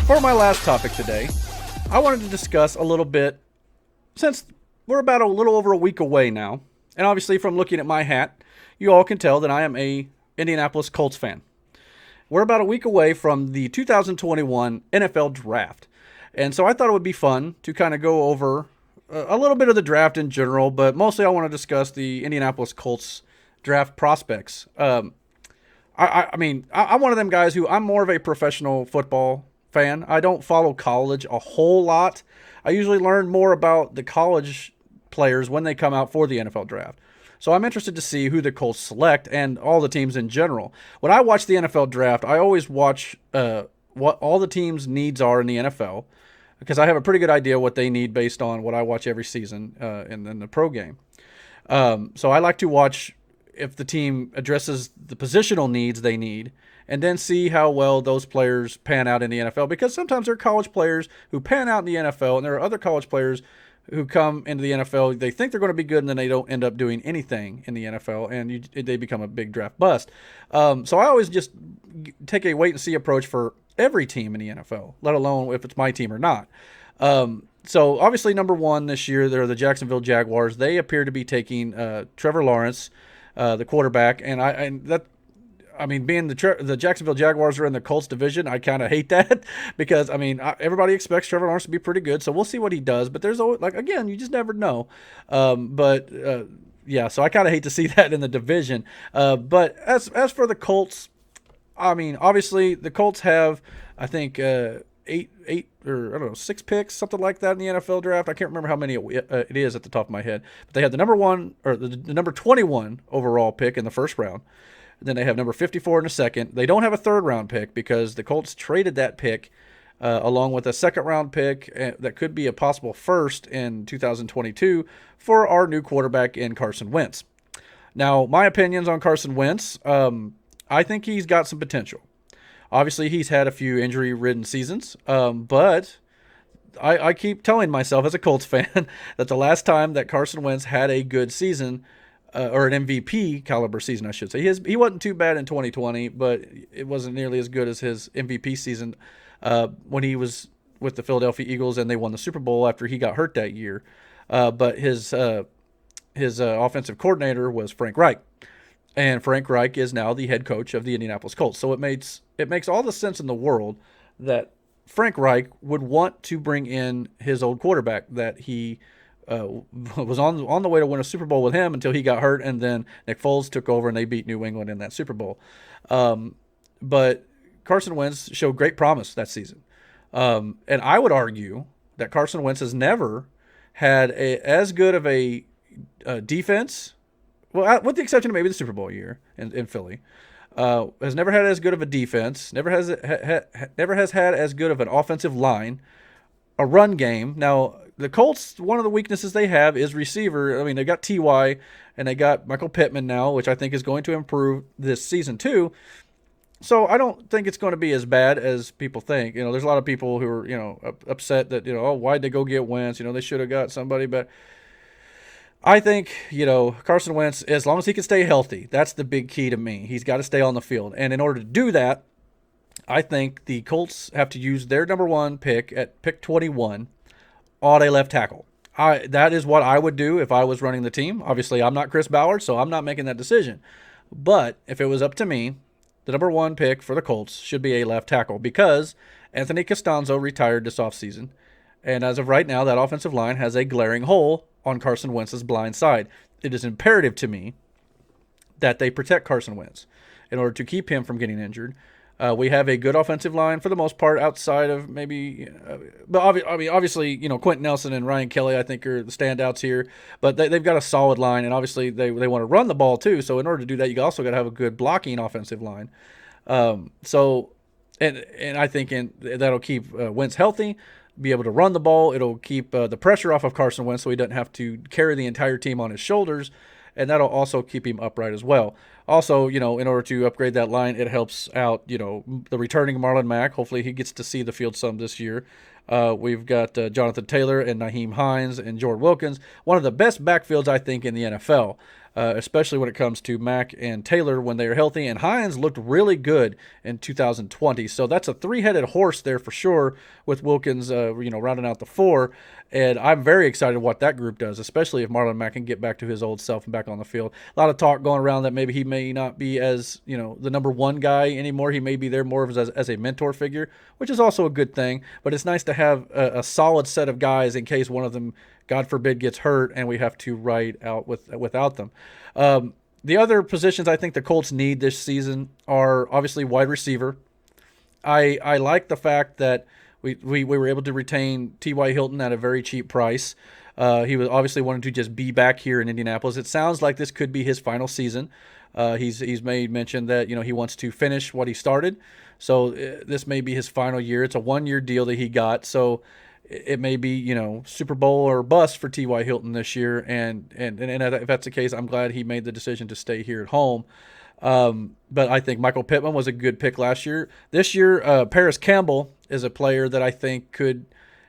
For my last topic today, I wanted to discuss a little bit, since we're about a little over a week away now, and obviously from looking at my hat, you all can tell that I am a Indianapolis Colts fan. We're about a week away from the 2021 NFL Draft, and so I thought it would be fun to kind of go over a little bit of the draft in general, but mostly I want to discuss the Indianapolis Colts draft prospects. I'm one of them guys who I'm more of a professional football fan. I don't follow college a whole lot. I usually learn more about the college players when they come out for the NFL draft. So I'm interested to see who the Colts select and all the teams in general. When I watch the NFL draft, I always watch what all the teams' needs are in the NFL, because I have a pretty good idea what they need based on what I watch every season in the pro game. So I like to watch if the team addresses the positional needs they need, and then see how well those players pan out in the NFL. Because sometimes there are college players who pan out in the NFL, and there are other college players who come into the NFL, they think they're going to be good, and then they don't end up doing anything in the NFL, and they become a big draft bust. So I always just take a wait-and-see approach for every team in the NFL, let alone if it's my team or not. So obviously number one this year, they're the Jacksonville Jaguars. They appear to be taking Trevor Lawrence, the quarterback, being the Jacksonville Jaguars are in the Colts division, I kind of hate that because, everybody expects Trevor Lawrence to be pretty good, so we'll see what he does. But there's always, again, you just never know. So I kind of hate to see that in the division. But as for the Colts, obviously the Colts have, I think, six picks, something like that in the NFL draft. I can't remember how many it is at the top of my head. But they have the number 21 overall pick in the first round. Then they have number 54 in the second. They don't have a third round pick because the Colts traded that pick along with a second round pick that could be a possible first in 2022 for our new quarterback in Carson Wentz. Now, my opinions on Carson Wentz, I think he's got some potential. Obviously, he's had a few injury-ridden seasons, but I keep telling myself as a Colts fan that the last time that Carson Wentz had a good season, or an MVP caliber season, I should say. He wasn't too bad in 2020, but it wasn't nearly as good as his MVP season when he was with the Philadelphia Eagles and they won the Super Bowl after he got hurt that year. But his offensive coordinator was Frank Reich, and Frank Reich is now the head coach of the Indianapolis Colts. So it makes all the sense in the world that Frank Reich would want to bring in his old quarterback that he was on the way to win a Super Bowl with him until he got hurt, and then Nick Foles took over and they beat New England in that Super Bowl. But Carson Wentz showed great promise that season. And I would argue that Carson Wentz has never had as good of a defense, well, with the exception of maybe the Super Bowl year in Philly, has never had as good of a defense, never has had as good of an offensive line, a run game. Now, the Colts, one of the weaknesses they have is receiver. They got T.Y. and they got Michael Pittman now, which I think is going to improve this season too. So I don't think it's going to be as bad as people think. There's a lot of people who are, upset that, why'd they go get Wentz? They should have got somebody. But I think, Carson Wentz, as long as he can stay healthy, that's the big key to me. He's got to stay on the field. And in order to do that, I think the Colts have to use their number one pick at pick 21 on a left tackle. That is what I would do if I was running the team. Obviously, I'm not Chris Ballard, so I'm not making that decision. But if it was up to me, the number one pick for the Colts should be a left tackle because Anthony Costanzo retired this offseason. And as of right now, that offensive line has a glaring hole on Carson Wentz's blind side. It is imperative to me that they protect Carson Wentz in order to keep him from getting injured. We have a good offensive line for the most part outside of maybe but obviously, Quentin Nelson and Ryan Kelly, I think, are the standouts here. But they've got a solid line, and obviously they want to run the ball too. So in order to do that, you also got to have a good blocking offensive line. And I think that'll keep Wentz healthy, be able to run the ball. It'll keep the pressure off of Carson Wentz so he doesn't have to carry the entire team on his shoulders. And that'll also keep him upright as well. Also, in order to upgrade that line, it helps out, the returning Marlon Mack. Hopefully he gets to see the field some this year. We've got Jonathan Taylor and Nyheim Hines and Jordan Wilkins. One of the best backfields, I think, in the NFL. especially when it comes to Mack and Taylor when they are healthy. And Hines looked really good in 2020. So that's a three-headed horse there for sure with Wilkins, rounding out the four. And I'm very excited what that group does, especially if Marlon Mack can get back to his old self and back on the field. A lot of talk going around that maybe he may not be as, the number one guy anymore. He may be there more as a mentor figure, which is also a good thing. But it's nice to have a solid set of guys in case one of them, God forbid, gets hurt and we have to ride out without them. The other positions I think the Colts need this season are obviously wide receiver. I like the fact that we were able to retain T.Y. Hilton at a very cheap price. He was obviously wanting to just be back here in Indianapolis. It sounds like this could be his final season. He's made mention that he wants to finish what he started. So this may be his final year. It's a 1-year deal that he got. So it may be Super Bowl or bust for T.Y. Hilton this year. And if that's the case, I'm glad he made the decision to stay here at home. But I think Michael Pittman was a good pick last year. This year, Paris Campbell is a player that I think could,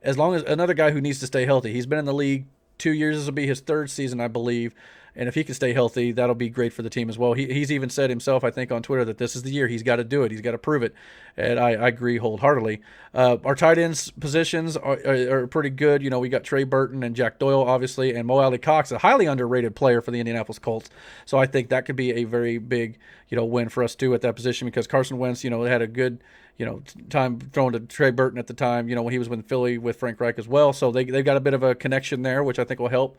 as long as another guy who needs to stay healthy. He's been in the league 2 years. This will be his third season, I believe. And if he can stay healthy, that'll be great for the team as well. He's even said himself, I think, on Twitter that this is the year. He's got to do it. He's got to prove it. And I agree wholeheartedly. Our tight ends positions are pretty good. We got Trey Burton and Jack Doyle, obviously, and Mo Alley Cox, a highly underrated player for the Indianapolis Colts. So I think that could be a very big, win for us, too, at that position because Carson Wentz, had a good, time throwing to Trey Burton at the time, when he was with Philly with Frank Reich as well. So they've got a bit of a connection there, which I think will help.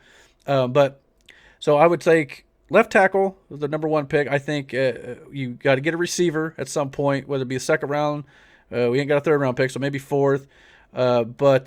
So I would take left tackle, the number one pick. I think you got to get a receiver at some point, whether it be a second round. We ain't got a third round pick, so maybe fourth. But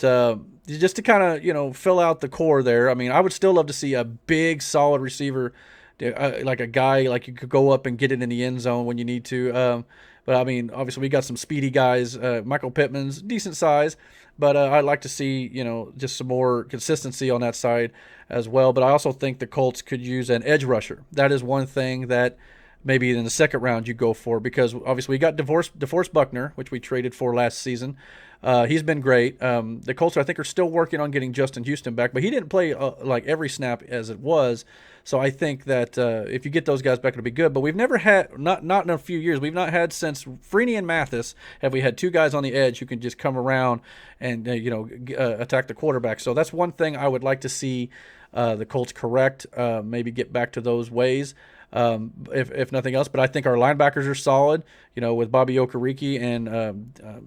just to kind of, fill out the core there. I mean, I would still love to see a big, solid receiver, like a guy like you could go up and get it in the end zone when you need to. But, I mean, obviously we got some speedy guys. Michael Pittman's decent size. But I'd like to see, just some more consistency on that side as well. But I also think the Colts could use an edge rusher. That is one thing that maybe in the second round you go for because obviously we got DeForest Buckner, which we traded for last season. He's been great. The Colts, I think, are still working on getting Justin Houston back, but he didn't play like every snap as it was. So I think that if you get those guys back, it'll be good. But we've never had, not in a few years, we've not had since Freeney and Mathis have we had two guys on the edge who can just come around and attack the quarterback. So that's one thing I would like to see the Colts correct, maybe get back to those ways. If nothing else, but I think our linebackers are solid, with Bobby Okereke and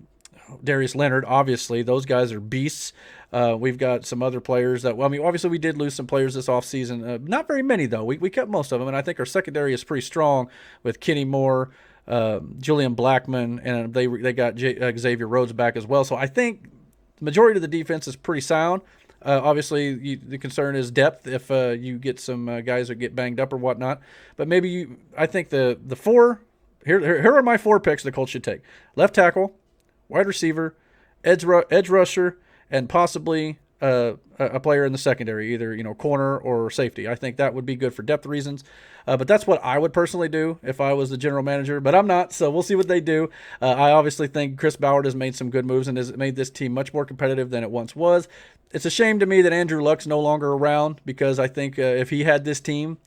Darius Leonard. Obviously, those guys are beasts. We've got some other players that, obviously we did lose some players this offseason. Not very many, though. We kept most of them, and I think our secondary is pretty strong with Kenny Moore, Julian Blackman, and they got Xavier Rhodes back as well. So I think the majority of the defense is pretty sound. Obviously, the concern is depth if you get some guys that get banged up or whatnot. But maybe I think the four, here are my 4 picks the Colts should take. Left tackle, wide receiver, edge rusher, and possibly a player in the secondary, either corner or safety. I think that would be good for depth reasons. But that's what I would personally do if I was the general manager. But I'm not, so we'll see what they do. I obviously think Chris Ballard has made some good moves and has made this team much more competitive than it once was. It's a shame to me that Andrew Luck's no longer around because I think if he had this team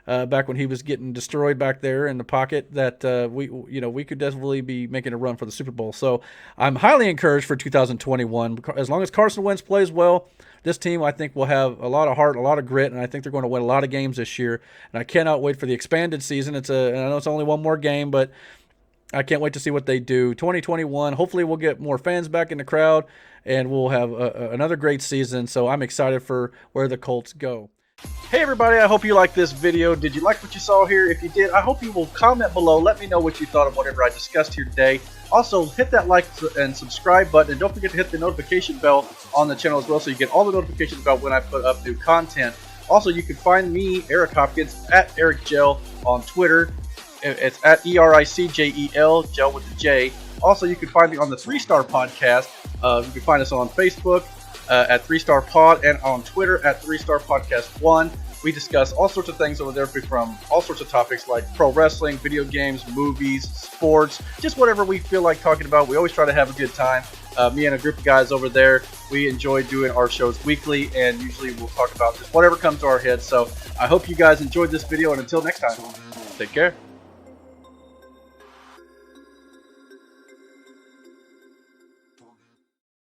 back when he was getting destroyed back there in the pocket, that we could definitely be making a run for the Super Bowl. So I'm highly encouraged for 2021. As long as Carson Wentz plays well, this team I think will have a lot of heart, a lot of grit, and I think they're going to win a lot of games this year. And I cannot wait for the expanded season. And I know it's only one more game, but I can't wait to see what they do. 2021, hopefully we'll get more fans back in the crowd, and we'll have another great season. So I'm excited for where the Colts go. Hey everybody, I hope you liked this video. Did you like what you saw here? If you did, I hope you will comment below. Let me know what you thought of whatever I discussed here today. Also, hit that like and subscribe button, and don't forget to hit the notification bell on the channel as well so you get all the notifications about when I put up new content. Also, you can find me, Eric Hopkins, at EricJel on Twitter. It's at EricJel, Gel with the J. Also, you can find me on the 3-Star Podcast. You can find us on Facebook at 3-Star Pod and on Twitter at 3-Star Podcast 1. We discuss all sorts of things over there, from all sorts of topics like pro wrestling, video games, movies, sports, just whatever we feel like talking about. We always try to have a good time. Me and a group of guys over there, we enjoy doing our shows weekly, and usually we'll talk about just whatever comes to our head. So I hope you guys enjoyed this video, and until next time, take care.